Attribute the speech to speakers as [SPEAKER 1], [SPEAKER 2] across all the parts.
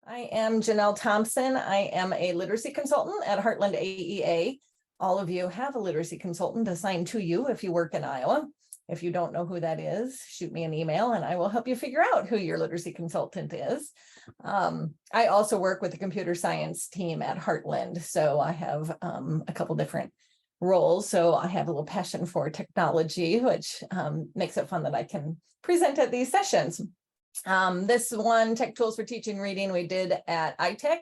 [SPEAKER 1] I am Janelle Thompson. I am a literacy consultant at Heartland AEA. All of you have a literacy consultant assigned to you if you work in Iowa. If you don't know who that is, shoot me an email and I will help you figure out who your literacy consultant is. I also work with the computer science team at Heartland. So I have a couple different roles. So I have a little passion for technology, which makes it fun that I can present at these sessions. This one, Tech Tools for Teaching Reading, we did at iTech.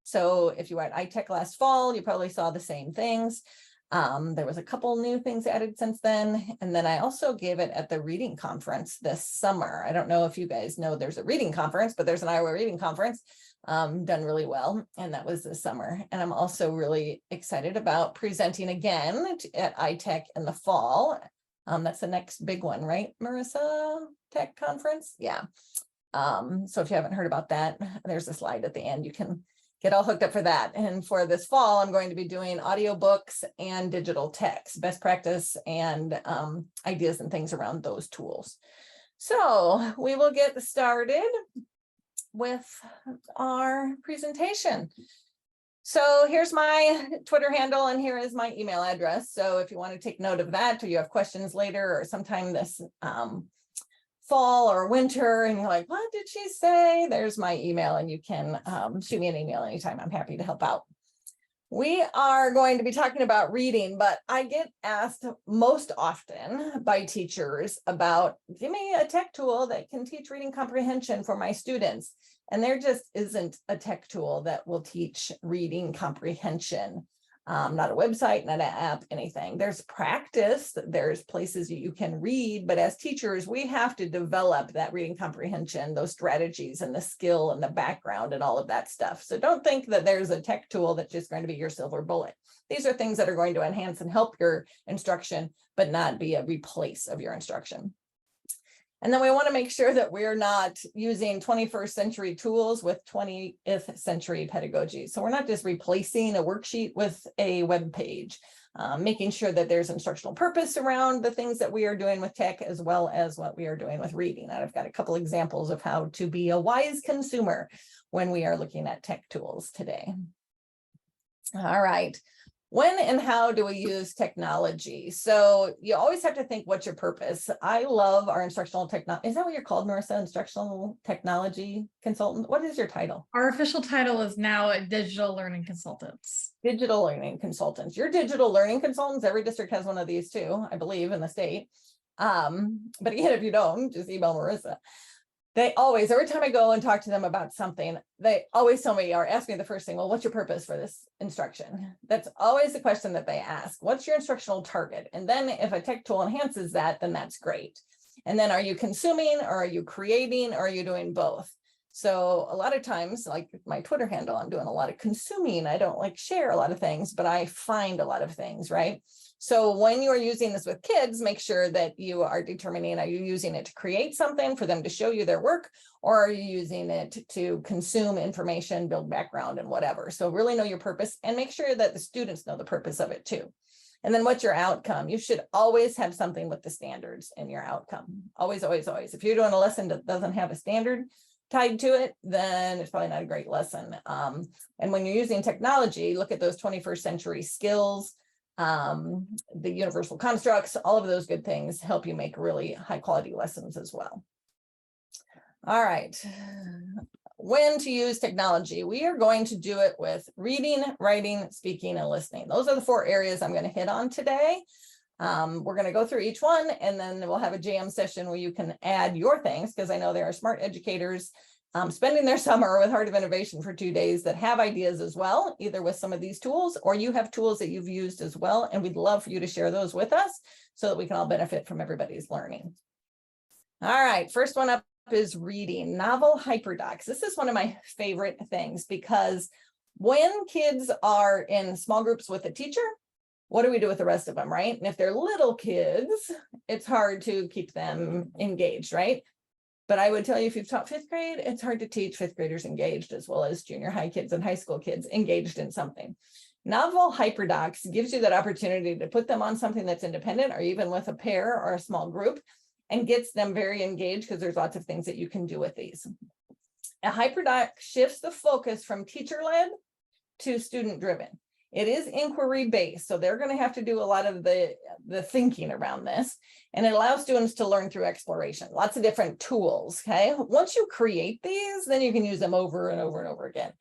[SPEAKER 1] So if you were at iTech last fall, you probably saw the same things. There was a couple new things added since then. And then I also gave it at the reading conference this summer. I don't know if you guys know there's a reading conference, but there's an Iowa reading conference done really well. And that was this summer. And I'm also really excited about presenting again at iTech in the fall. That's the next big one, right, Marissa? Tech conference? Yeah. So if you haven't heard about that, there's a slide at the end. You can get all hooked up for that. And for this fall, I'm going to be doing audiobooks and digital text, best practice and ideas and things around those tools. So we will get started with our presentation. So here's my Twitter handle and here is my email address. So if you want to take note of that or you have questions later or sometime this fall or winter and you're like, what did she say? There's my email and you can shoot me an email anytime. I'm happy to help out. We are going to be talking about reading, but I get asked most often by teachers about, give me a tech tool that can teach reading comprehension for my students. And there just isn't a tech tool that will teach reading comprehension. Not a website, not an app, anything. There's practice, there's places you can read, but as teachers, we have to develop that reading comprehension, those strategies and the skill and the background and all of that stuff. So don't think that there's a tech tool that's just going to be your silver bullet. These are things that are going to enhance and help your instruction, but not be a replace of your instruction. And then we want to make sure that we're not using 21st century tools with 20th century pedagogy. So we're not just replacing a worksheet with a web page, making sure that there's instructional purpose around the things that we are doing with tech, as well as what we are doing with reading. And I've got a couple examples of how to be a wise consumer when we are looking at tech tools today. All right. When and how do we use technology? So you always have to think, what's your purpose? I love our instructional technology. Is that what you're called, Marissa? Instructional technology consultant? What is your title?
[SPEAKER 2] Our official title is now a digital learning consultants.
[SPEAKER 1] Digital learning consultants. You're digital learning consultants. Every district has one of these too, I believe, in the state. But again, if you don't, just email Marissa. They always, every time I go and talk to them about something, they always tell me or ask me the first thing, well, what's your purpose for this instruction? That's always the question that they ask. What's your instructional target? And then if a tech tool enhances that, then that's great. And then are you consuming or are you creating or are you doing both? So a lot of times, like my Twitter handle, I'm doing a lot of consuming. I don't like share a lot of things, but I find a lot of things, right? So when you are using this with kids, make sure that you are determining, are you using it to create something for them to show you their work, or are you using it to consume information, build background and whatever? So really know your purpose and make sure that the students know the purpose of it too. And then what's your outcome? You should always have something with the standards in your outcome. Always, always, always. If you're doing a lesson that doesn't have a standard tied to it, then it's probably not a great lesson. And when you're using technology, look at those 21st century skills, the universal constructs, all of those good things help you make really high quality lessons as well. All right. When to use technology? We are going to do it with reading, writing, speaking, and listening. Those are the 4 areas I'm going to hit on today. We're going to go through each one and then we'll have a jam session where you can add your things, because I know there are smart educators spending their summer with Heart of Innovation for 2 days that have ideas as well, either with some of these tools or you have tools that you've used as well. And we'd love for you to share those with us so that we can all benefit from everybody's learning. All right, first one up is reading. Novel hyperdocs. This is one of my favorite things because when kids are in small groups with a teacher, what do we do with the rest of them, right? And if they're little kids, it's hard to keep them engaged, right? But I would tell you, if you've taught 5th grade, it's hard to teach 5th graders engaged as well as junior high kids and high school kids engaged in something. Novel hyperdocs gives you that opportunity to put them on something that's independent or even with a pair or a small group and gets them very engaged because there's lots of things that you can do with these. A hyperdoc shifts the focus from teacher-led to student-driven. It is inquiry-based, so they're going to have to do a lot of the thinking around this, and it allows students to learn through exploration. Lots of different tools, okay? Once you create these, then you can use them over and over and over again.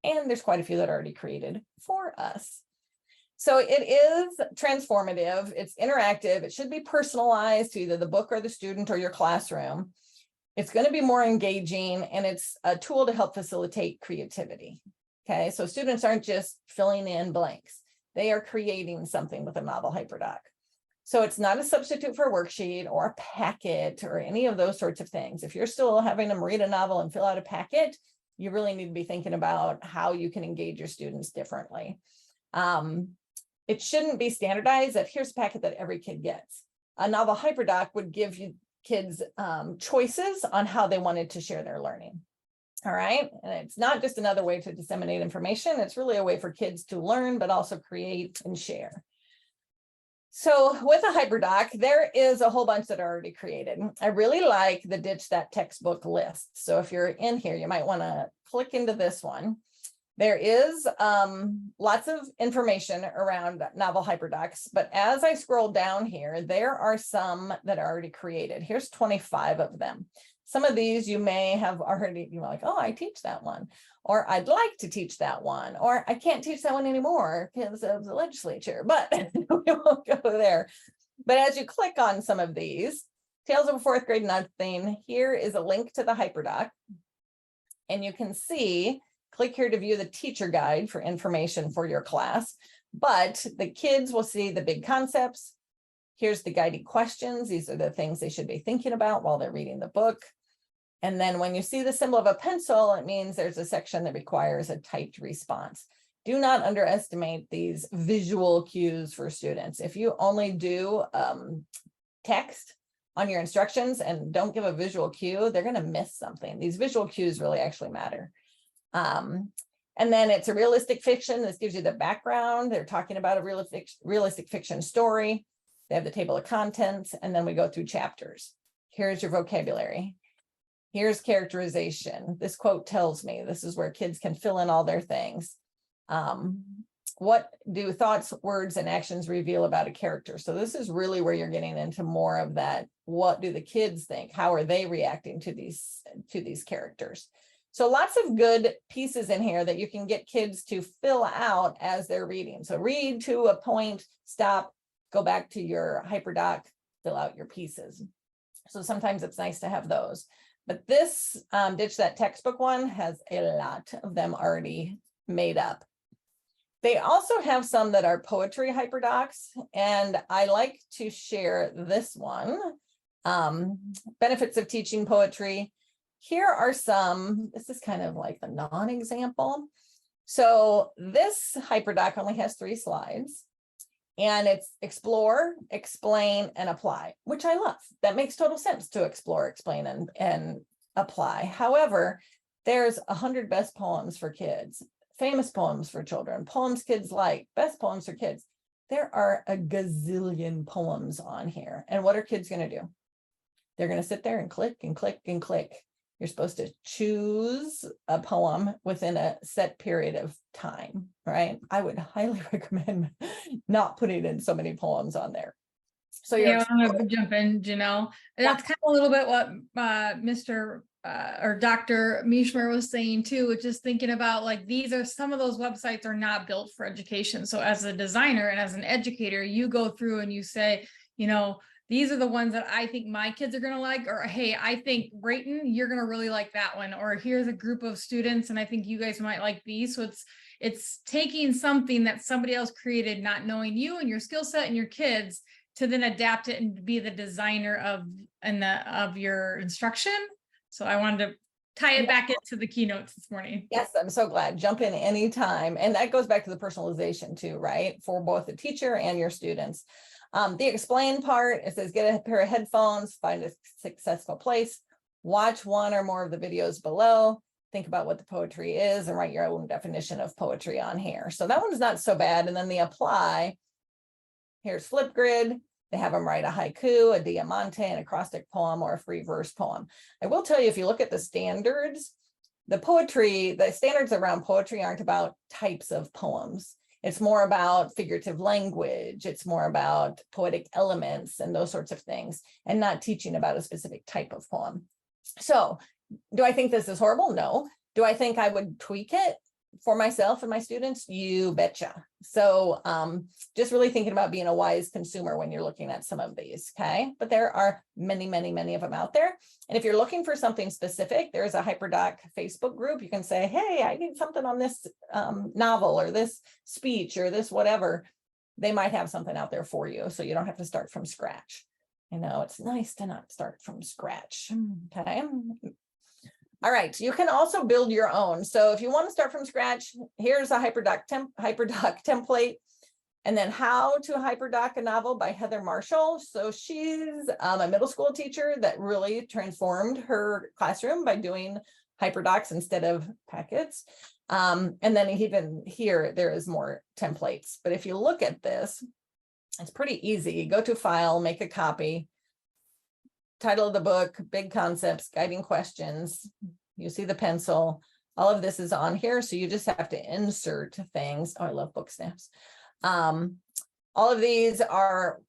[SPEAKER 1] And there's quite a few that are already created for us. So it is transformative, it's interactive, it should be personalized to either the book or the student or your classroom. It's going to be more engaging, and it's a tool to help facilitate creativity. Okay, so students aren't just filling in blanks. They are creating something with a novel hyperdoc. So it's not a substitute for a worksheet or a packet or any of those sorts of things. If you're still having them read a novel and fill out a packet, you really need to be thinking about how you can engage your students differently. It shouldn't be standardized that here's a packet that every kid gets. A novel hyperdoc would give you kids choices on how they wanted to share their learning. All right, and it's not just another way to disseminate information, it's really a way for kids to learn, but also create and share. So with a hyperdoc, there is a whole bunch that are already created. I really like the Ditch That Textbook list. So if you're in here, you might want to click into this one. There is lots of information around novel hyperdocs, but as I scroll down here, there are some that are already created. Here's 25 of them. Some of these you may have already, you're like, oh, I teach that one, or I'd like to teach that one, or I can't teach that one anymore because of the legislature, but we won't go there. But as you click on some of these, Tales of a Fourth Grade Nothing, here is a link to the hyperdoc, and you can see, click here to view the teacher guide for information for your class, but the kids will see the big concepts. Here's the guiding questions. These are the things they should be thinking about while they're reading the book. And then when you see the symbol of a pencil, it means there's a section that requires a typed response. Do not underestimate these visual cues for students. If you only do text on your instructions and don't give a visual cue, they're going to miss something. These visual cues really actually matter. And then it's a realistic fiction. This gives you the background. They're talking about a realistic fiction story. They have the table of contents, and then we go through chapters. Here's your vocabulary. Here's characterization. This quote tells me. This is where kids can fill in all their things. What do thoughts, words, and actions reveal about a character? So this is really where you're getting into more of that. What do the kids think? How are they reacting to these characters? So lots of good pieces in here that you can get kids to fill out as they're reading. So read to a point, stop, go back to your hyperdoc, fill out your pieces. So sometimes it's nice to have those. But this Ditch That Textbook one has a lot of them already made up. They also have some that are poetry hyperdocs, and I like to share this one, Benefits of Teaching Poetry. Here are some, this is kind of like the non-example. So this hyperdoc only has 3 slides. And it's explore, explain, and apply, which I love. That makes total sense to explore, explain, and apply. However, there's 100 best poems for kids, famous poems for children, poems kids like, best poems for kids. There are a gazillion poems on here. And what are kids going to do? They're going to sit there and click and click and click. You're supposed to choose a poem within a set period of time, right? I would highly recommend not putting in so many poems on there. So
[SPEAKER 2] yeah, I'm gonna jump in, Janelle. That's kind of a little bit what Mr. Or Dr. Mishmer was saying too, which is thinking about like, these are some of those websites are not built for education. So as a designer and as an educator, you go through and you say, you know, these are the ones that I think my kids are going to like, or, hey, I think Brayton, you're going to really like that one. Or here's a group of students and I think you guys might like these. So it's taking something that somebody else created, not knowing you and your skill set and your kids, to then adapt it and be the designer of your instruction. So I wanted to tie it back into the keynotes this morning.
[SPEAKER 1] Yes, I'm so glad. Jump in anytime. And that goes back to the personalization too, right? For both the teacher and your students. The explain part, it says get a pair of headphones, find a successful place, watch one or more of the videos below, think about what the poetry is, and write your own definition of poetry on here. So that one's not so bad. And then the apply, here's Flipgrid. They have them write a haiku, a diamante, an acrostic poem, or a free verse poem. I will tell you, if you look at the standards, the poetry, the standards around poetry aren't about types of poems. It's more about figurative language. It's more about poetic elements and those sorts of things, and not teaching about a specific type of poem. So do I think this is horrible? No. Do I think I would tweak it for myself and my students? You betcha. So just really thinking about being a wise consumer when you're looking at some of these, okay? But there are many, many, many of them out there. And if you're looking for something specific, there's a HyperDoc Facebook group. You can say, hey, I need something on this novel or this speech or this whatever. They might have something out there for you, so you don't have to start from scratch. You know, it's nice to not start from scratch, okay? All right, you can also build your own. So if you want to start from scratch, here's a HyperDoc template. And then How to HyperDoc a Novel by Heather Marshall. So she's a middle school teacher that really transformed her classroom by doing HyperDocs instead of packets. And then even here, there is more templates. But if you look at this, it's pretty easy. Go to File, make a copy. Title of the book, big concepts, guiding questions. You see the pencil. All of this is on here. So you just have to insert things. Oh, I love book snaps. All of these are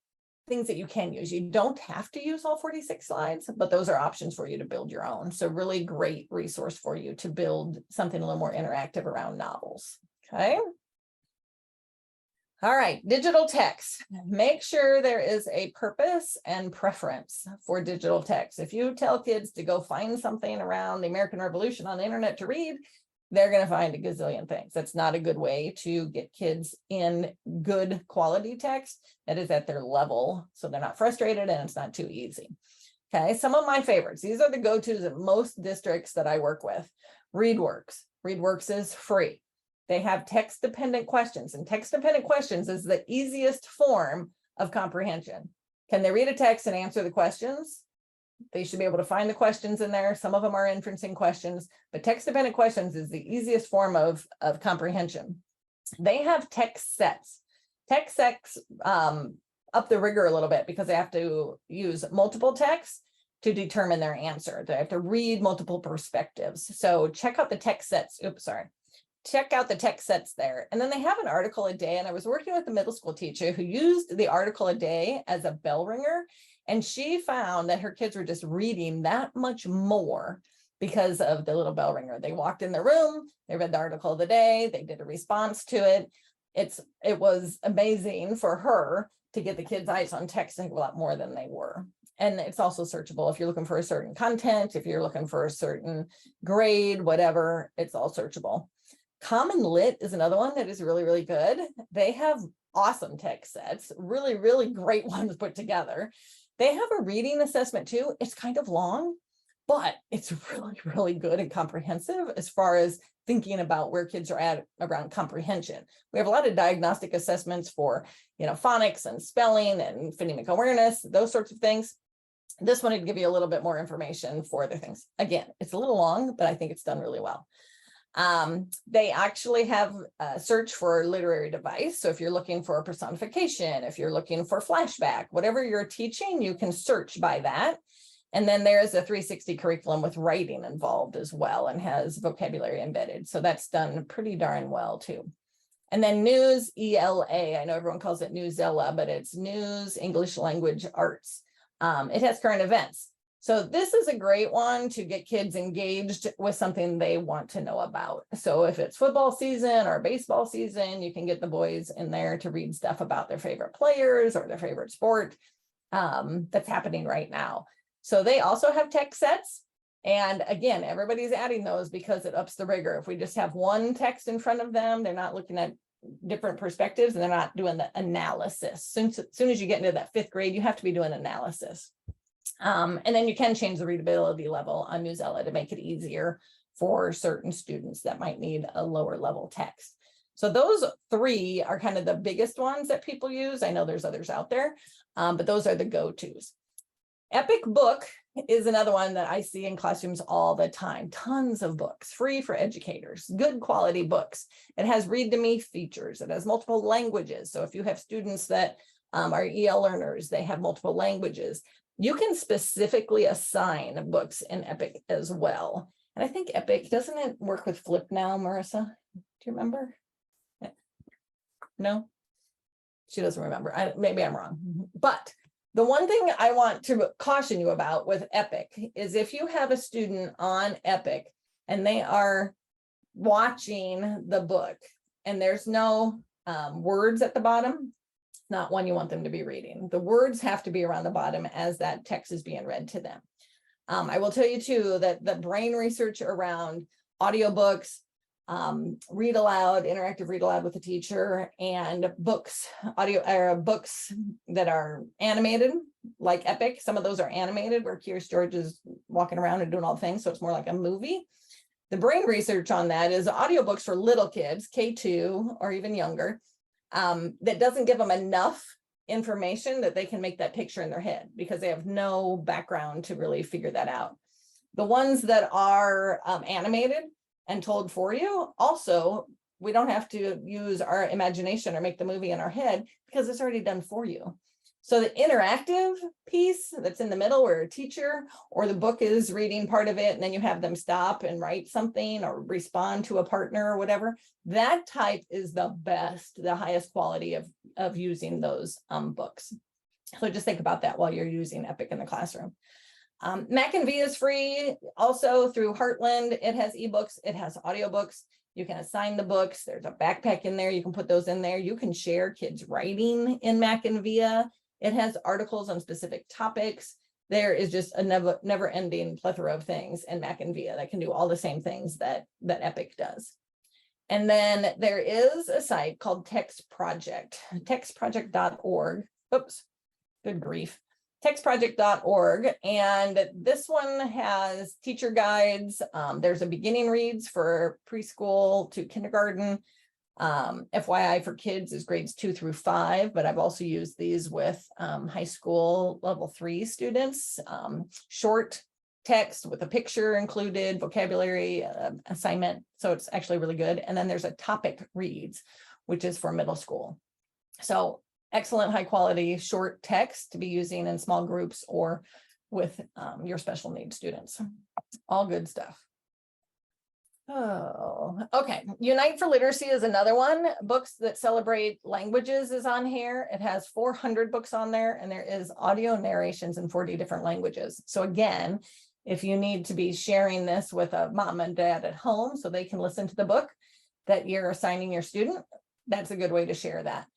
[SPEAKER 1] things that you can use. You don't have to use all 46 slides, but those are options for you to build your own. So really great resource for you to build something a little more interactive around novels. Okay. All right, digital text. Make sure there is a purpose and preference for digital text. If you tell kids to go find something around the American Revolution on the internet to read, they're going to find a gazillion things. That's not a good way to get kids in good quality text that is at their level, so they're not frustrated and it's not too easy. Okay, some of my favorites. These are the go-tos of most districts that I work with. ReadWorks. ReadWorks is free. They have text-dependent questions, and text-dependent questions is the easiest form of comprehension. Can they read a text and answer the questions? They should be able to find the questions in there. Some of them are inferencing questions, but text-dependent questions is the easiest form of comprehension. They have text sets. Text sets up the rigor a little bit because they have to use multiple texts to determine their answer. They have to read multiple perspectives. So check out the text sets. Oops, sorry. Check out the text sets there. And then they have an article a day. And I was working with a middle school teacher who used the article a day as a bell ringer. And she found that her kids were just reading that much more because of the little bell ringer. They walked in the room, they read the article of the day, they did a response to it. It was amazing for her to get the kids' eyes on text a lot more than they were. And it's also searchable if you're looking for a certain content, if you're looking for a certain grade, whatever, it's all searchable. Common Lit is another one that is really, really good. They have awesome text sets, really, really great ones put together. They have a reading assessment too. It's kind of long, but it's really, really good and comprehensive as far as thinking about where kids are at around comprehension. We have a lot of diagnostic assessments for, phonics and spelling and phonemic awareness, those sorts of things. This one would give you a little bit more information for other things. Again, it's a little long, but I think it's done really well. They actually have a search for literary device. So if you're looking for a personification, if you're looking for flashback, whatever you're teaching, you can search by that. And then there's a 360 curriculum with writing involved as well and has vocabulary embedded. So that's done pretty darn well too. And then News ELA, I know everyone calls it News ELA, but it's News English Language Arts. It has current events. So this is a great one to get kids engaged with something they want to know about. So if it's football season or baseball season, you can get the boys in there to read stuff about their favorite players or their favorite sport that's happening right now. So they also have text sets. And again, everybody's adding those because it ups the rigor. If we just have one text in front of them, they're not looking at different perspectives and they're not doing the analysis. As soon as you get into that 5th grade, you have to be doing analysis. And then you can change the readability level on Newsella to make it easier for certain students that might need a lower level text. So those 3 are kind of the biggest ones that people use. I know there's others out there, but those are the go-tos. Epic Book is another one that I see in classrooms all the time. Tons of books, free for educators, good quality books. It has read to me features. It has multiple languages. So if you have students that are EL learners, they have multiple languages. You can specifically assign books in Epic as well. And I think Epic, doesn't it work with Flip now, Marissa? Do you remember? No, she doesn't remember. Maybe I'm wrong. But the one thing I want to caution you about with Epic is if you have a student on Epic and they are watching the book and there's no words at the bottom, not one you want them to be reading. The words have to be around the bottom as that text is being read to them. I will tell you too that the brain research around audiobooks, read aloud, interactive read aloud with the teacher, and books, books that are animated, like Epic. Some of those are animated where Curious George is walking around and doing all the things. So it's more like a movie. The brain research on that is audiobooks for little kids, K2 or even younger, that doesn't give them enough information that they can make that picture in their head because they have no background to really figure that out. The ones that are animated and told for you, also, we don't have to use our imagination or make the movie in our head because it's already done for you. So the interactive piece that's in the middle where a teacher or the book is reading part of it and then you have them stop and write something or respond to a partner or whatever, that type is the best, the highest quality of using those books. So just think about that while you're using Epic in the classroom. Mac and V is free. Also through Heartland, it has ebooks, it has audiobooks. You can assign the books. There's a backpack in there. You can put those in there. You can share kids' writing in Mac and Via. It has articles on specific topics. There is just a never-ending plethora of things in Mac and Via that can do all the same things that Epic does. And then there is a site called Text Project, textproject.org. Oops, good grief. Textproject.org, and this one has teacher guides. There's a beginning reads for preschool to kindergarten. FYI for kids is grades 2 through 5, but I've also used these with high school level 3 students. Short text with a picture included, vocabulary assignment, so it's actually really good. And then there's a topic reads, which is for middle school. So excellent high quality short text to be using in small groups or with your special needs students. All good stuff. Oh, okay. Unite for Literacy is another one. Books that celebrate languages is on here. It has 400 books on there, and there is audio narrations in 40 different languages. So again, if you need to be sharing this with a mom and dad at home so they can listen to the book that you're assigning your student, that's a good way to share that.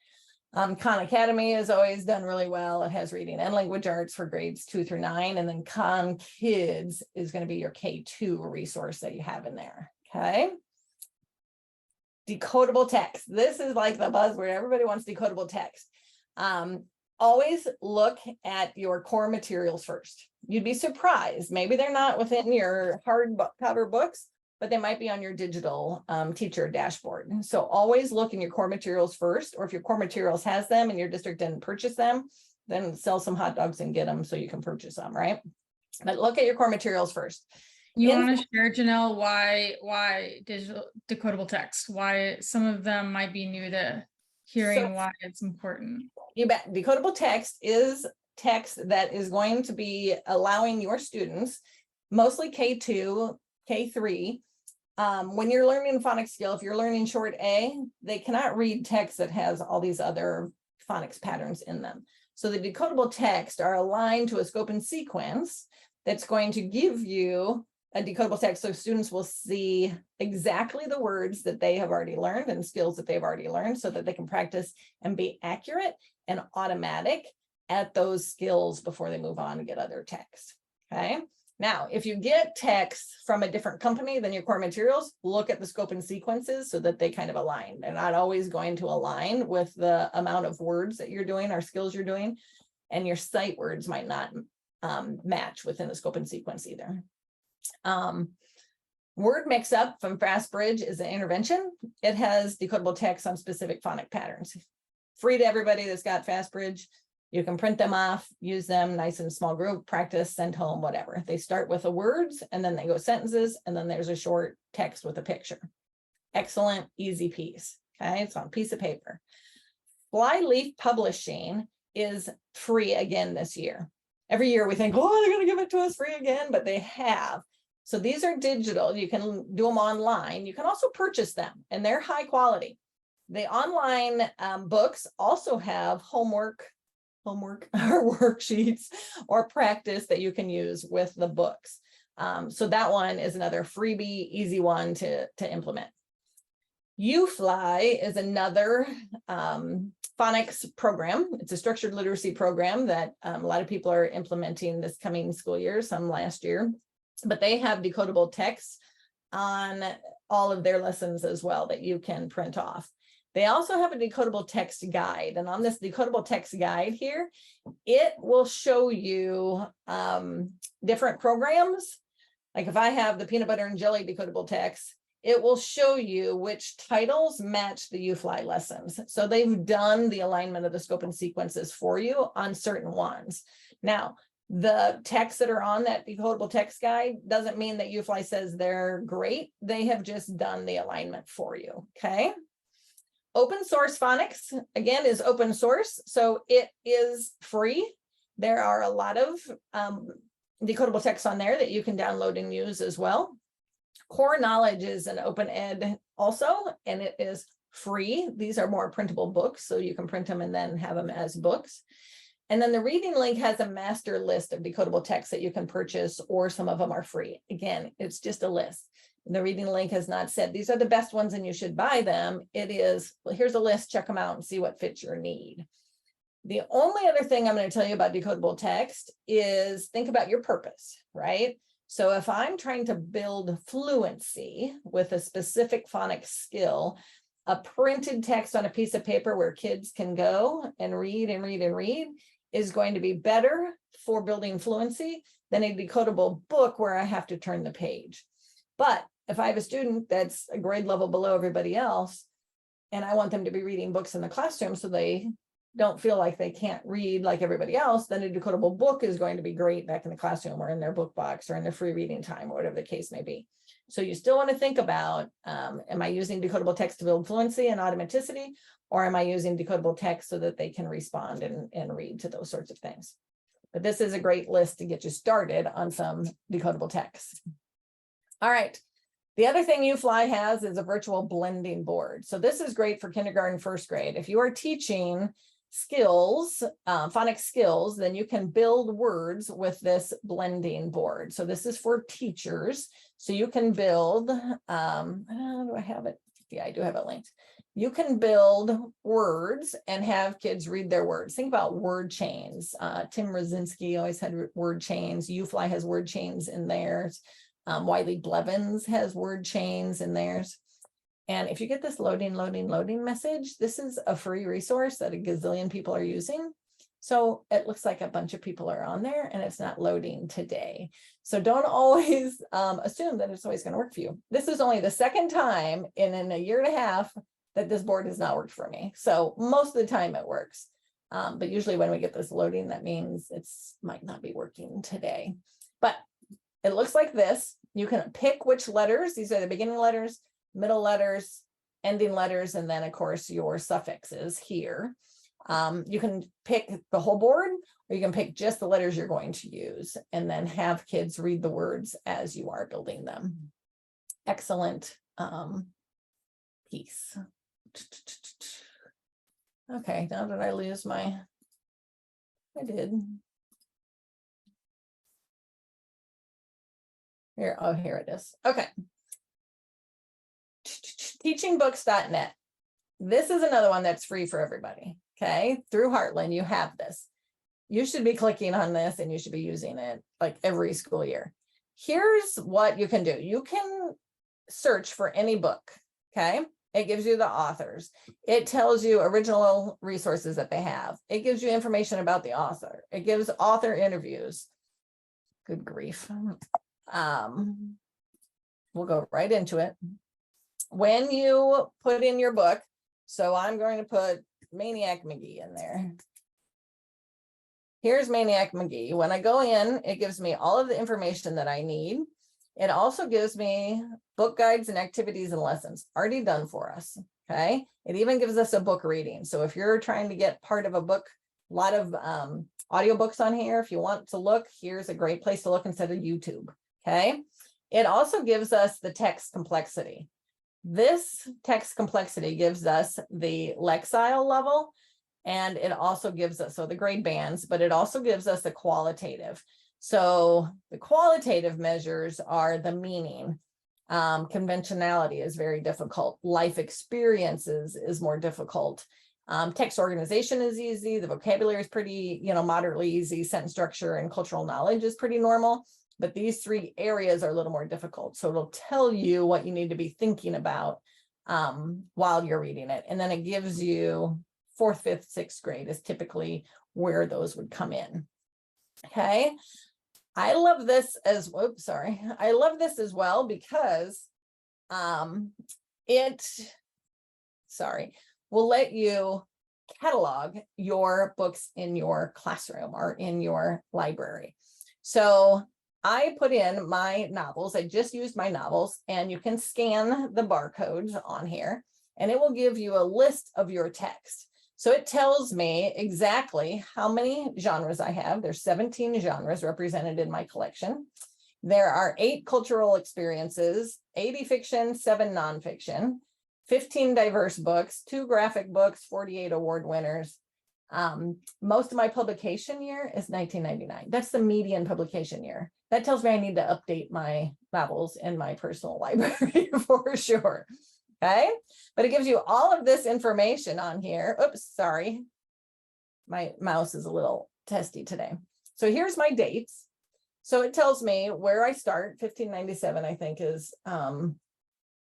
[SPEAKER 1] Khan Academy has always done really well. It has reading and language arts for grades 2 through 9. And then Khan Kids is going to be your K2 resource that you have in there. Okay. Decodable text. This is like the buzzword. Everybody wants decodable text. Always look at your core materials first. You'd be surprised. Maybe they're not within your hardcover books, but they might be on your digital teacher dashboard. So always look in your core materials first, or if your core materials has them and your district didn't purchase them, then sell some hot dogs and get them so you can purchase them, right? But look at your core materials first.
[SPEAKER 2] You want to share, Janelle, why digital decodable text? Why some of them might be new to hearing why it's important.
[SPEAKER 1] You bet. Decodable text is text that is going to be allowing your students, mostly K2, K3, when you're learning phonics skill, if you're learning short A, they cannot read text that has all these other phonics patterns in them. So the decodable text are aligned to a scope and sequence that's going to give you a decodable text so students will see exactly the words that they have already learned and skills that they've already learned so that they can practice and be accurate and automatic at those skills before they move on and get other text. Okay. Now, if you get text from a different company than your core materials, look at the scope and sequences so that they kind of align. They're not always going to align with the amount of words that you're doing or skills you're doing, and your sight words might not match within the scope and sequence either. Word mix-up from FastBridge is an intervention. It has decodable text on specific phonic patterns. Free to everybody that's got FastBridge. You can print them off, use them nice and small group, practice, send home, whatever. They start with the words and then they go sentences and then there's a short text with a picture. Excellent, easy piece. Okay, it's on a piece of paper. Flyleaf Publishing is free again this year. Every year we think, oh, they're going to give it to us free again, but they have. So these are digital. You can do them online. You can also purchase them, and they're high quality. The online books also have homework or worksheets or practice that you can use with the books. So that one is another freebie, easy one to implement. UFly is another phonics program. It's a structured literacy program that a lot of people are implementing this coming school year, some last year, but they have decodable text on all of their lessons as well that you can print off. They also have a decodable text guide, and on this decodable text guide here, it will show you different programs. Like if I have the peanut butter and jelly decodable text, it will show you which titles match the UFly lessons. So they've done the alignment of the scope and sequences for you on certain ones. Now, the texts that are on that decodable text guide doesn't mean that UFly says they're great. They have just done the alignment for you, okay? Open source phonics, again, is open source, so it is free. There are a lot of decodable text on there that you can download and use as well. Core Knowledge is an open ed also, and it is free. These are more printable books, so you can print them and then have them as books. And then the Reading Link has a master list of decodable text that you can purchase, or some of them are free. Again, it's just a list. The Reading Link has not said these are the best ones and you should buy them. It is, well, here's a list, check them out and see what fits your need. The only other thing I'm going to tell you about decodable text is think about your purpose, right? So if I'm trying to build fluency with a specific phonics skill, a printed text on a piece of paper where kids can go and read and read and read is going to be better for building fluency than a decodable book where I have to turn the page. But if I have a student that's a grade level below everybody else, and I want them to be reading books in the classroom so they don't feel like they can't read like everybody else, then a decodable book is going to be great back in the classroom or in their book box or in their free reading time or whatever the case may be. So you still want to think about, am I using decodable text to build fluency and automaticity, or am I using decodable text so that they can respond and read to those sorts of things? But this is a great list to get you started on some decodable text. All right. The other thing UFly has is a virtual blending board. So this is great for kindergarten, first grade. If you are teaching skills, phonics skills, then you can build words with this blending board. So this is for teachers. So you can build, do I have it? Yeah, I do have it linked. You can build words and have kids read their words. Think about word chains. Tim Rosinski always had word chains. UFly has word chains in theirs. Wiley Blevins has word chains in theirs. And if you get this loading message, this is a free resource that a gazillion people are using. So it looks like a bunch of people are on there and it's not loading today. So don't always assume that it's always going to work for you. This is only the second time in a year and a half that this board has not worked for me. So most of the time it works. But usually when we get this loading, that means it's might not be working today. But it looks like this. You can pick which letters. These are the beginning letters, middle letters, ending letters, and then of course your suffixes here. You can pick the whole board, or you can pick just the letters you're going to use and then have kids read the words as you are building them. Excellent piece. Okay, now did I lose my, I did. Here, oh, here it is. Okay. Teachingbooks.net. This is another one that's free for everybody. Okay. Through Heartland, you have this. You should be clicking on this and you should be using it like every school year. Here's what you can do. You can search for any book. Okay. It gives you the authors. It tells you original resources that they have. It gives you information about the author. It gives author interviews. Good grief. We'll go right into it. When you put in your book, so I'm going to put Maniac McGee in there. Here's Maniac McGee. When I go in, it gives me all of the information that I need. It also gives me book guides and activities and lessons already done for us. Okay. It even gives us a book reading. So if you're trying to get part of a book, a lot of audiobooks on here, if you want to look, here's a great place to look instead of YouTube. Okay. It also gives us the text complexity. This text complexity gives us the Lexile level, and it also gives us, so the grade bands, but it also gives us the qualitative. So the qualitative measures are the meaning. Conventionality is very difficult. Life experiences is more difficult. Text organization is easy. The vocabulary is pretty, moderately easy. Sentence structure and cultural knowledge is pretty normal. But these three areas are a little more difficult. So it'll tell you what you need to be thinking about while you're reading it. And then it gives you 4th, 5th, 6th grade is typically where those would come in. Okay. I love this as, I love this as well because it will let you catalog your books in your classroom or in your library. So I put in my novels. I just used my novels, and you can scan the barcodes on here and it will give you a list of your text. So it tells me exactly how many genres I have. There's 17 genres represented in my collection. There are 8 cultural experiences, 80 fiction, 7 nonfiction, 15 diverse books, 2 graphic books, 48 award winners. Most of my publication year is 1999. That's the median publication year. That tells me I need to update my novels in my personal library for sure. Okay, but it gives you all of this information on here. Oops, sorry. My mouse is a little testy today. So here's my dates. So it tells me where I start. 1597, I think, is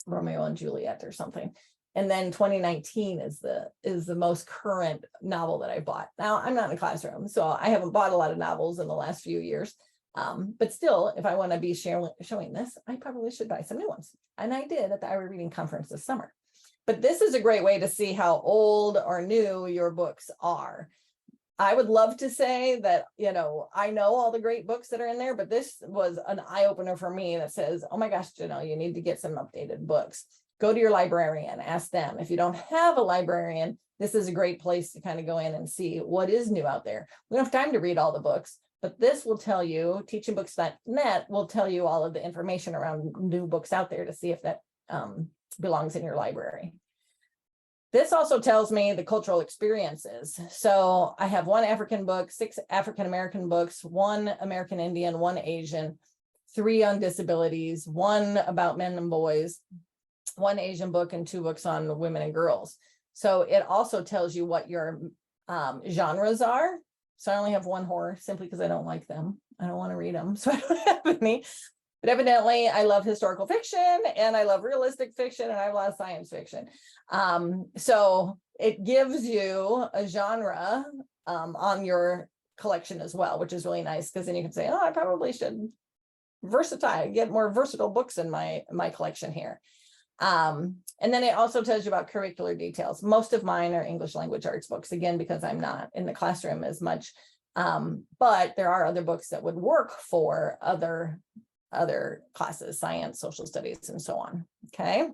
[SPEAKER 1] Romeo and Juliet or something. And then 2019 is the most current novel that I bought. Now, I'm not in a classroom, so I haven't bought a lot of novels in the last few years. But still, if I want to be showing this, I probably should buy some new ones. And I did at the Iowa Reading Conference this summer. But this is a great way to see how old or new your books are. I would love to say that, I know all the great books that are in there, but this was an eye-opener for me that says, oh my gosh, Janelle, you need to get some updated books. Go to your librarian, ask them. If you don't have a librarian, this is a great place to kind of go in and see what is new out there. We don't have time to read all the books, but this will tell you, teachingbooks.net will tell you all of the information around new books out there to see if that belongs in your library. This also tells me the cultural experiences. So I have 1 African book, 6 African-American books, 1 American Indian, 1 Asian, 3 on disabilities, 1 about men and boys, 1 Asian book, and 2 books on women and girls. So it also tells you what your genres are. So I only have 1 horror simply because I don't like them. I don't want to read them, so I don't have any. But evidently, I love historical fiction and I love realistic fiction and I have a lot of science fiction. So it gives you a genre on your collection as well, which is really nice because then you can say, oh, I probably should get more versatile books in my collection here. And then it also tells you about curricular details. Most of mine are English language arts books, again, because I'm not in the classroom as much. But there are other books that would work for other classes, science, social studies, and so on. Okay.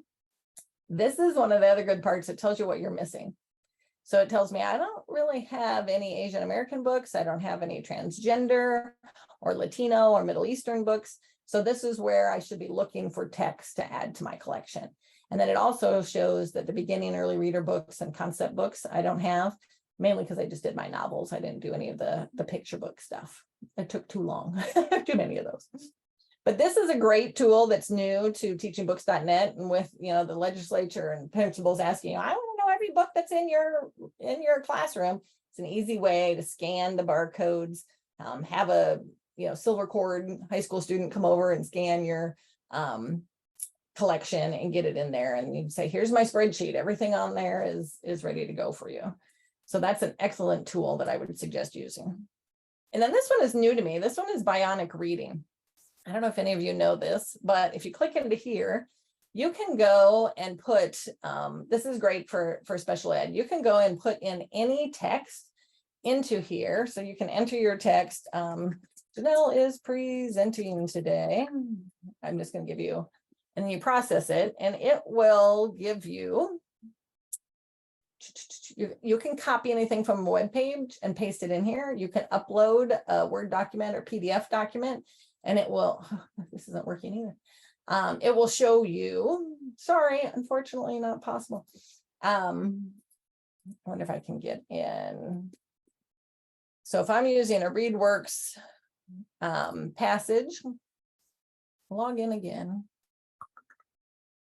[SPEAKER 1] This is one of the other good parts. It tells you what you're missing. So it tells me I don't really have any Asian American books. I don't have any transgender or Latino or Middle Eastern books. So this is where I should be looking for text to add to my collection. And then it also shows that the beginning early reader books and concept books I don't have, mainly because I just did my novels. I didn't do any of the picture book stuff. It took too long, too many of those. But this is a great tool that's new to teachingbooks.net, and with the legislature and principals asking, I want to know every book that's in your classroom. It's an easy way to scan the barcodes, have a silver cord high school student come over and scan your collection and get it in there, and you say, here's my spreadsheet. Everything on there is ready to go for you. So that's an excellent tool that I would suggest using. And then this one is new to me. This one is bionic reading. I don't know if any of you know this, but if you click into here, you can go and put, this is great for special ed. You can go and put in any text into here. So you can enter your text. Janelle is presenting today. I'm just going to give you, and then you process it, and it will give you, you can copy anything from a web page and paste it in here. You can upload a Word document or PDF document. and it will, this isn't working either. It will show you, sorry, unfortunately not possible. I wonder if I can get in. So if I'm using a ReadWorks passage, log in again.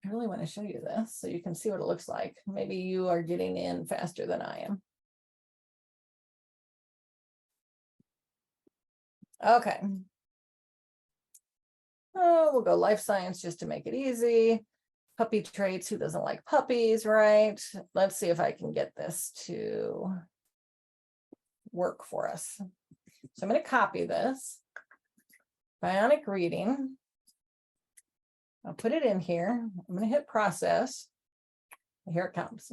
[SPEAKER 1] I really want to show you this so you can see what it looks like. Maybe you are getting in faster than I am. Okay. Oh, we'll go life science just to make it easy. Puppy traits, who doesn't like puppies, right? Let's see if I can get this to work for us. So I'm going to copy this. Bionic reading. I'll put it in here. I'm going to hit process. Here it comes.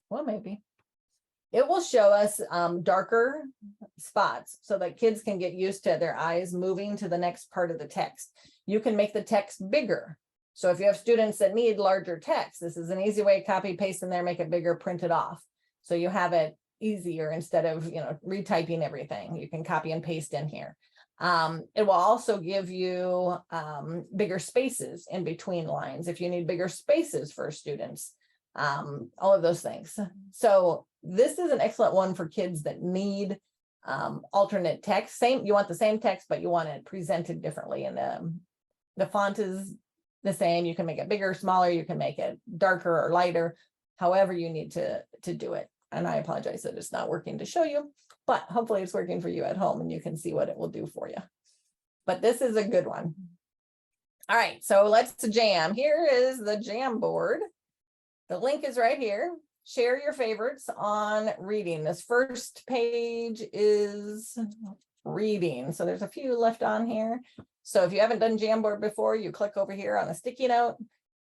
[SPEAKER 1] Well, maybe. It will show us darker spots so that kids can get used to their eyes moving to the next part of the text. You can make the text bigger. So if you have students that need larger text, this is an easy way to copy, paste in there, make it bigger, print it off. So you have it easier instead of, retyping everything. You can copy and paste in here. It will also give you bigger spaces in between lines if you need bigger spaces for students, all of those things. So this is an excellent one for kids that need alternate text. You want the same text, but you want it presented differently. And the font is the same. You can make it bigger, smaller. You can make it darker or lighter, however you need to do it. And I apologize that it's not working to show you, but hopefully it's working for you at home and you can see what it will do for you. But this is a good one. All right, so let's jam. Here is the Jamboard. The link is right here. Share your favorites on reading. This first page is reading. So there's a few left on here. So if you haven't done Jamboard before, you click over here on a sticky note,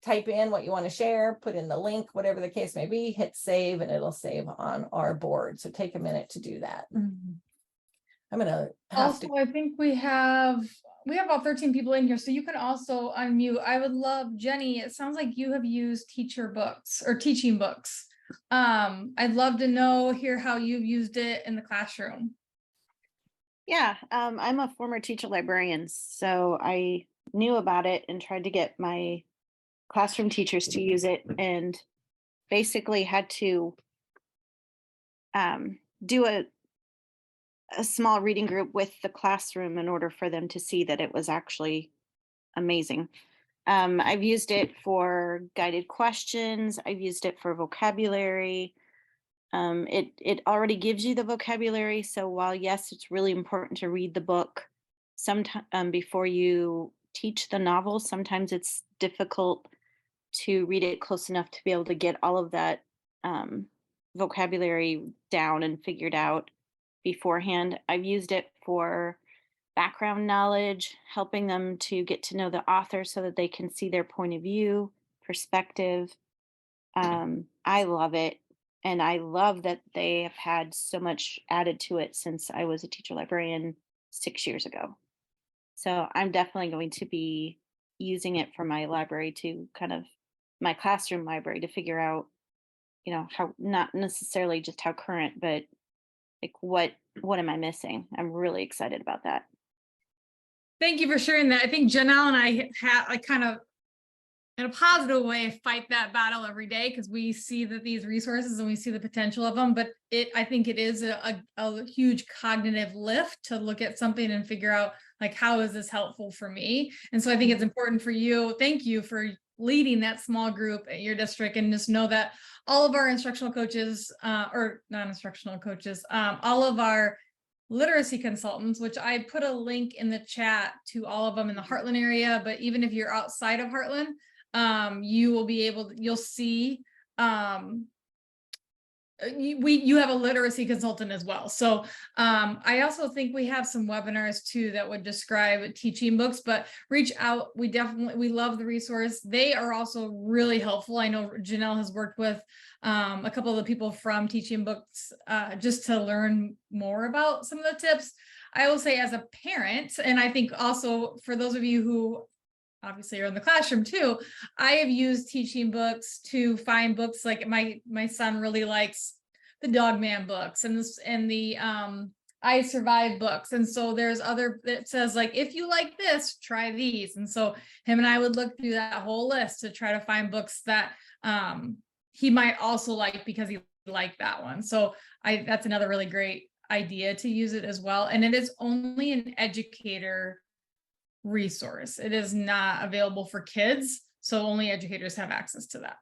[SPEAKER 1] type in what you want to share, put in the link, whatever the case may be, hit save, and it'll save on our board. So take a minute to do that. I'm gonna
[SPEAKER 2] I think we have about 13 people in here, so you can also unmute. I would love, Jenny, it sounds like you have used teacher books or teaching books. I'd love to hear how you've used it in the classroom.
[SPEAKER 3] Yeah, I'm a former teacher librarian, so I knew about it and tried to get my classroom teachers to use it, and basically had to do a small reading group with the classroom in order for them to see that it was actually amazing. I've used it for guided questions. I've used it for vocabulary. It already gives you the vocabulary. So while yes, it's really important to read the book sometime before you teach the novel, sometimes it's difficult to read it close enough to be able to get all of that vocabulary down and figured out beforehand. I've used it for background knowledge, helping them to get to know the author so that they can see their point of view, perspective. I love it. And I love that they have had so much added to it since I was a teacher librarian 6 years ago. So I'm definitely going to be using it for my library to kind of my classroom library to figure out, how, not necessarily just how current, but like what am I missing? I'm really excited about that.
[SPEAKER 2] Thank you for sharing that. I think Janelle and I kind of, in a positive way, fight that battle every day because we see that these resources and we see the potential of them. But I think it is a huge cognitive lift to look at something and figure out, like, how is this helpful for me? And so I think it's important for you. Thank you for leading that small group at your district, and just know that all of our instructional coaches, or non-instructional coaches, all of our literacy consultants, which I put a link in the chat to all of them in the Heartland area, but even if you're outside of Heartland, you'll see you have a literacy consultant as well. So I also think we have some webinars too that would describe teaching books, but reach out. We love the resource. They are also really helpful. I know Janelle has worked with a couple of the people from teaching books just to learn more about some of the tips. I will say, as a parent, and I think also for those of you who obviously are in the classroom too, I have used teaching books to find books. Like my son really likes the Dog Man books and the I Survive books. And so there's other that says like, if you like this, try these. And so him and I would look through that whole list to try to find books that he might also like because he liked that one. So that's another really great idea to use it as well. And it is only an educator resource. It is not available for kids. So only educators have access to that.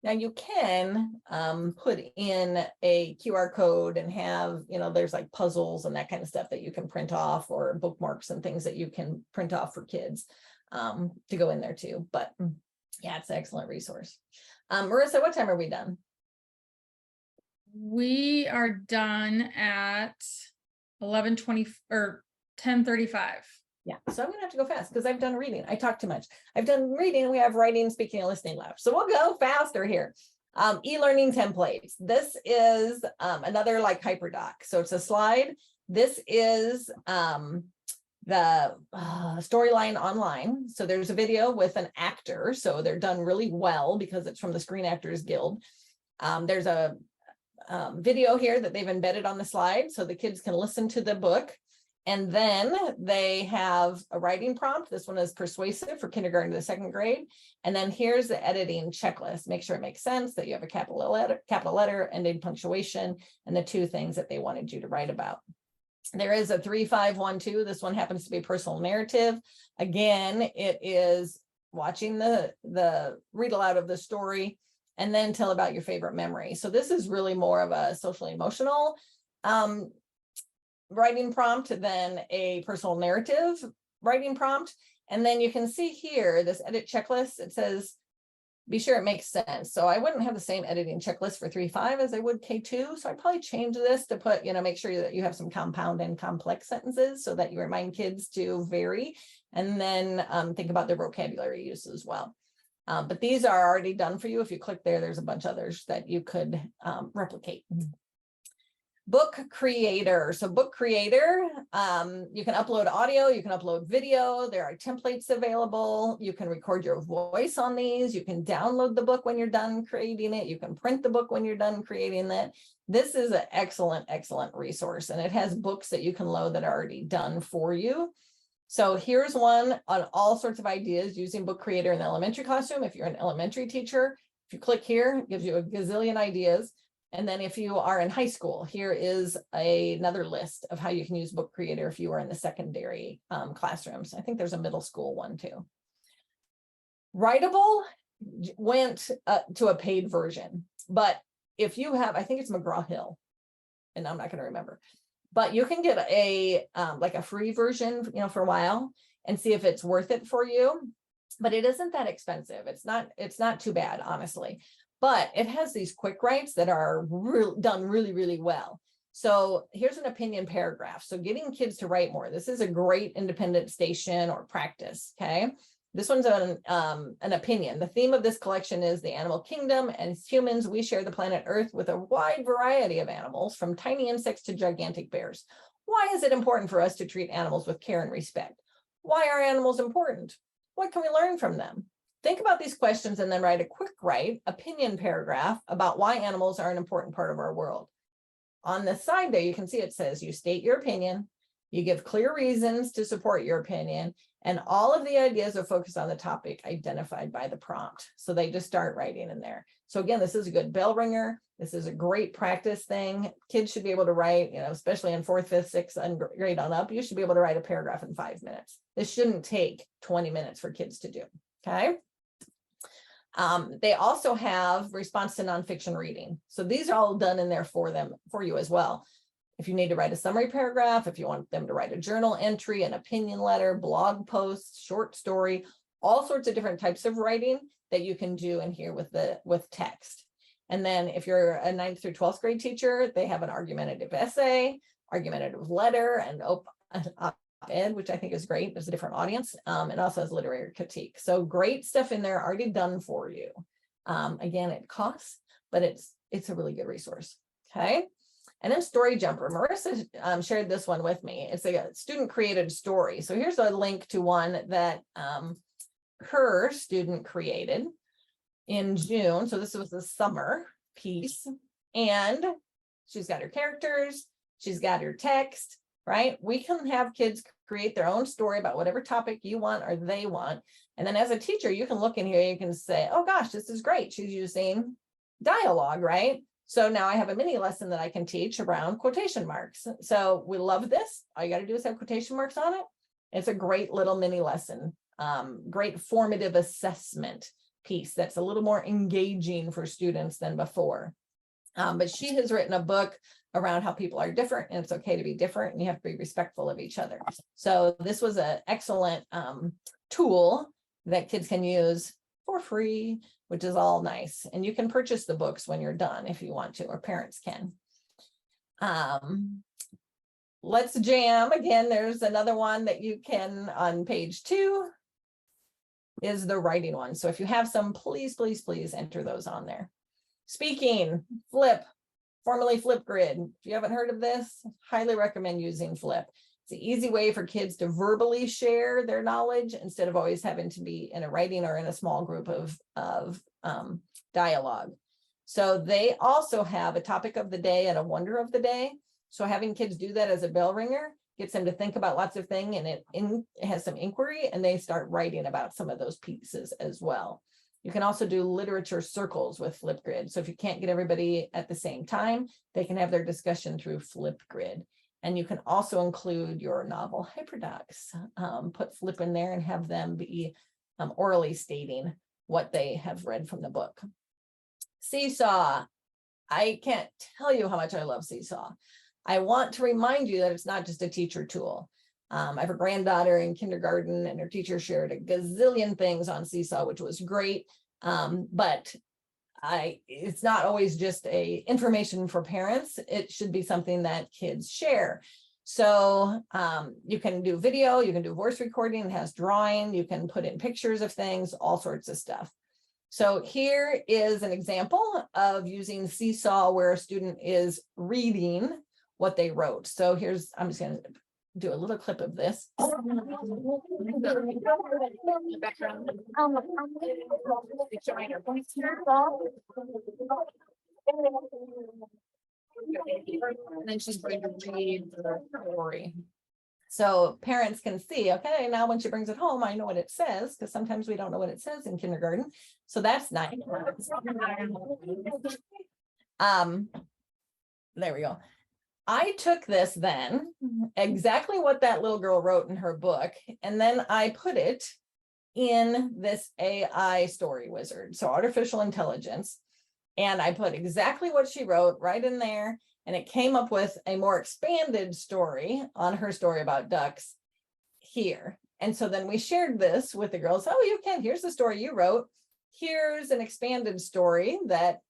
[SPEAKER 1] Now you can put in a QR code and have, there's like puzzles and that kind of stuff that you can print off, or bookmarks and things that you can print off for kids to go in there too. But yeah, it's an excellent resource. Marissa, what time are we done?
[SPEAKER 2] We are done at 11:20 or 10:35.
[SPEAKER 1] Yeah, so I'm gonna have to go fast because I've done reading. I talk too much. I've done reading. We have writing, speaking, and listening left. So we'll go faster here. E-learning templates. This is another like HyperDoc. So it's a slide. This is the storyline online. So there's a video with an actor. So they're done really well because it's from the Screen Actors Guild. There's a video here that they've embedded on the slide so the kids can listen to the book. And then they have a writing prompt. This one is persuasive for kindergarten to the second grade. And then here's the editing checklist. Make sure it makes sense, that you have a capital letter, ending punctuation, and the two things that they wanted you to write about. There is a 3-5-1-2. This one happens to be personal narrative. Again, it is watching the read aloud of the story and then tell about your favorite memory. So this is really more of a social emotional writing prompt than a personal narrative writing prompt. And then you can see here, this edit checklist, it says, be sure it makes sense. So I wouldn't have the same editing checklist for 3-5 as I would K2. So I'd probably change this to put, make sure that you have some compound and complex sentences so that you remind kids to vary. And then think about their vocabulary use as well. But these are already done for you. If you click there, there's a bunch of others that you could replicate. Book Creator. So Book Creator, you can upload audio, you can upload video. There are templates available. You can record your voice on these. You can download the book when you're done creating it. You can print the book when you're done creating it. This is an excellent, excellent resource. And it has books that you can load that are already done for you. So here's one on all sorts of ideas using Book Creator in the elementary classroom. If you're an elementary teacher, if you click here, it gives you a gazillion ideas. And then if you are in high school, here is another list of how you can use Book Creator if you are in the secondary classrooms. I think there's a middle school one too. Writable went to a paid version, but if you have, I think it's McGraw-Hill, and I'm not going to remember, but you can get a like a free version, for a while and see if it's worth it for you. But it isn't that expensive. It's not too bad, honestly. But it has these quick writes that are done really, really well. So here's an opinion paragraph. So getting kids to write more. This is a great independent station or practice, okay? This one's an opinion. The theme of this collection is the animal kingdom, and as humans, we share the planet Earth with a wide variety of animals, from tiny insects to gigantic bears. Why is it important for us to treat animals with care and respect? Why are animals important? What can we learn from them? Think about these questions and then write a quick opinion paragraph about why animals are an important part of our world. On the side there, you can see it says you state your opinion, you give clear reasons to support your opinion, and all of the ideas are focused on the topic identified by the prompt. So they just start writing in there. So again, this is a good bell ringer. This is a great practice thing. Kids should be able to write, especially in 4th, 5th, 6th grade on up, you should be able to write a paragraph in 5 minutes. This shouldn't take 20 minutes for kids to do, okay? They also have response to nonfiction reading. So these are all done in there for you as well. If you need to write a summary paragraph, if you want them to write a journal entry, an opinion letter, blog post, short story, all sorts of different types of writing that you can do in here with text. And then if you're a 9th through 12th grade teacher, they have an argumentative essay, argumentative letter, and op-ed, which I think is great. There's a different audience. It also has literary critique. So great stuff in there already done for you. Again, it costs, but it's a really good resource. Okay. And then Story Jumper. Marissa shared this one with me. It's a student created story. So here's a link to one that her student created in June. So this was the summer piece. And she's got her characters. She's got her text, right? We can have kids create their own story about whatever topic you want or they want. And then as a teacher, you can look in here, you can say, oh gosh, this is great. She's using dialogue, right? So now I have a mini lesson that I can teach around quotation marks. So we love this. All you got to do is have quotation marks on it. It's a great little mini lesson, great formative assessment piece that's a little more engaging for students than before. But she has written a book around how people are different and it's okay to be different and you have to be respectful of each other. So this was an excellent tool that kids can use for free, which is all nice. And you can purchase the books when you're done if you want to, or parents can. Let's Jam. Again, there's another one that you can on page 2 is the writing one. So if you have some, please, please, please enter those on there. Speaking, Flip, formerly Flipgrid. If you haven't heard of this, highly recommend using Flip. It's an easy way for kids to verbally share their knowledge instead of always having to be in a writing or in a small group of dialogue. So they also have a topic of the day and a wonder of the day. So having kids do that as a bell ringer gets them to think about lots of things, and it has some inquiry, and they start writing about some of those pieces as well. You can also do literature circles with Flipgrid. So if you can't get everybody at the same time, they can have their discussion through Flipgrid. And you can also include your novel hyperdocs, put Flip in there and have them be orally stating what they have read from the book. Seesaw. I can't tell you how much I love Seesaw. I want to remind you that it's not just a teacher tool. I have a granddaughter in kindergarten and her teacher shared a gazillion things on Seesaw, which was great. But it's not always just information for parents. It should be something that kids share. So you can do video, you can do voice recording, it has drawing, you can put in pictures of things, all sorts of stuff. So here is an example of using Seesaw where a student is reading what they wrote. So I'm just going to do a little clip of this. And then she's going to read the story. So parents can see, okay, now when she brings it home, I know what it says, because sometimes we don't know what it says in kindergarten. So that's nice. There we go. I took this then, exactly what that little girl wrote in her book, and then I put it in this AI story wizard, so artificial intelligence, and I put exactly what she wrote right in there, and it came up with a more expanded story on her story about ducks here. And so then we shared this with the girls. Oh, you can, here's the story you wrote. Here's an expanded story that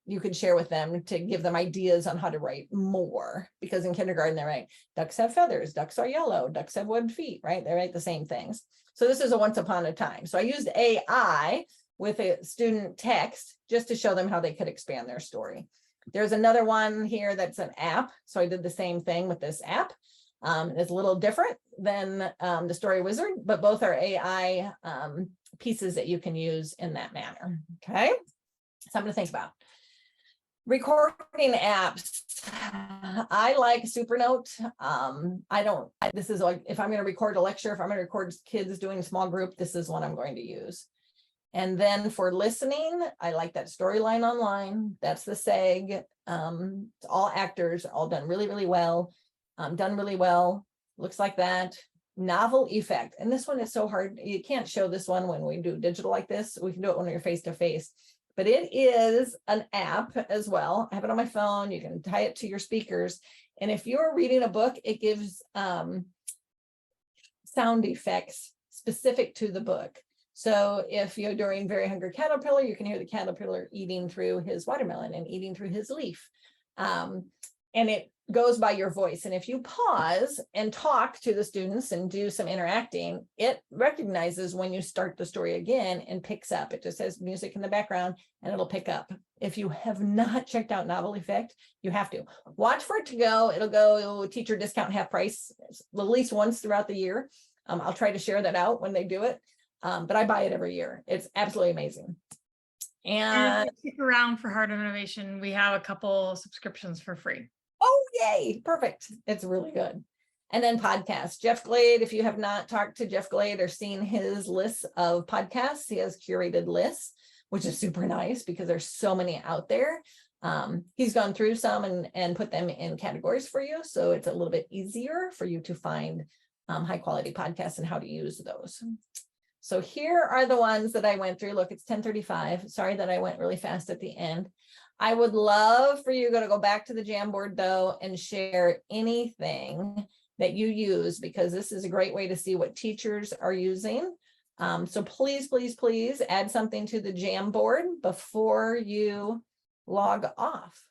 [SPEAKER 1] you could share with them to give them ideas on how to write more, because in kindergarten they write ducks have feathers, ducks are yellow, ducks have webbed feet, right? They write the same things. So this is a once upon a time. So I used AI with a student text just to show them how they could expand their story. There's another one here that's an app. So I did the same thing with this app. It's a little different than the story wizard, but both are AI pieces that you can use in that manner. Okay. Something to think about. Recording apps. I like Supernote. This is like, if I'm going to record a lecture, if I'm going to record kids doing a small group, this is one I'm going to use. And then for listening, I like that Storyline Online. That's the SEG. It's all actors, all done really, really well. Done really well. Looks like that. Novel Effect. And this one is so hard. You can't show this one when we do digital like this. We can do it when you're face to face. But it is an app as well. I have it on my phone. You can tie it to your speakers. And if you're reading a book, it gives sound effects specific to the book. So if you're doing Very Hungry Caterpillar, you can hear the caterpillar eating through his watermelon and eating through his leaf. And it goes by your voice. And if you pause and talk to the students and do some interacting, it recognizes when you start the story again and picks up. It just says music in the background and it'll pick up. If you have not checked out Novel Effect, you have to watch for it to go. It'll go teacher discount half price at least once throughout the year. I'll try to share that out when they do it. But I buy it every year. It's absolutely amazing. And
[SPEAKER 2] stick around for Heart of Innovation. We have a couple subscriptions for free.
[SPEAKER 1] oh Yay, perfect. It's really good. And then podcasts. Jeff Glade, if you have not talked to Jeff Glade or seen his list of podcasts, he has curated lists, which is super nice because there's so many out there. He's gone through some and put them in categories for you. So it's a little bit easier for you to find high quality podcasts and how to use those. So here are the ones that I went through. Look, it's 10:35. Sorry that I went really fast at the end. I would love for you to go back to the Jamboard though and share anything that you use, because this is a great way to see what teachers are using. So please, please, please add something to the Jamboard before you log off.